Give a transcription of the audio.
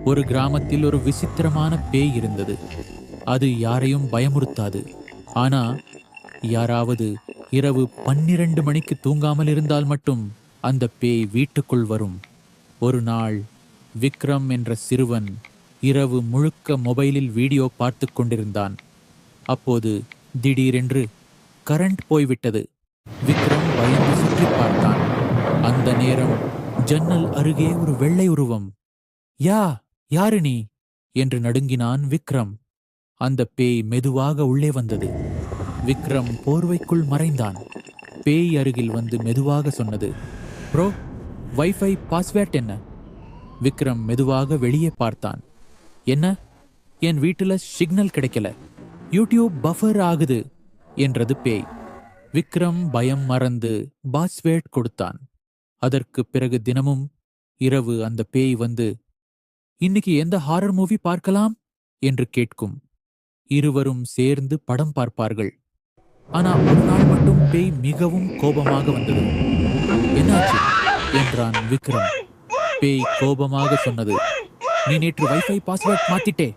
ஒரு கிராமத்தில் ஒரு விசித்திரமான பேய் இருந்தது. அது யாரையும் பயமுறுத்தாது. ஆனா யாராவது இரவு 12 மணிக்கு தூங்காமல் இருந்தால் மட்டும் அந்த பேய் வீட்டுக்குள் வரும். ஒரு நாள் விக்ரம் என்ற சிறுவன் இரவு முழுக்க மொபைலில் வீடியோ பார்த்து கொண்டிருந்தான். அப்போது திடீரென்று கரண்ட் போய்விட்டது. விக்ரம் பயந்து சுற்றி பார்த்தான். அந்த நேரம் ஜன்னல் அருகே ஒரு வெள்ளை உருவம். யாரு நீ என்று நடுங்கினான் விக்ரம். அந்த பேய் மெதுவாக உள்ளே வந்தது. விக்ரம் போர்வைக்குள் மறைந்தான். பேய் அருகில் வந்து மெதுவாக சொன்னது, ப்ரோ, வைஃபை பாஸ்வேர்ட் என்ன? விக்ரம் மெதுவாக வெளியே பார்த்தான். என்ன? என் வீட்டுல சிக்னல் கிடைக்கல, யூடியூப் பஃபர் ஆகுது என்றது பேய். விக்ரம் பயம் மறந்து பாஸ்வேர்ட் கொடுத்தான். அதற்கு பிறகு தினமும் இரவு அந்த பேய் வந்து, இன்னைக்கு எந்த ஹாரர் மூவி பார்க்கலாம் என்று கேட்கும். இருவரும் சேர்ந்து படம் பார்ப்பார்கள். ஆனா ஒரு நாள் மட்டும் பேய் மிகவும் கோபமாக வந்தது. என்னாச்சு என்றான் விக்ரம். பேய் கோபமாக சொன்னது, நீ நேற்று வைஃபை பாஸ்வேர்ட் மாத்திட்டே,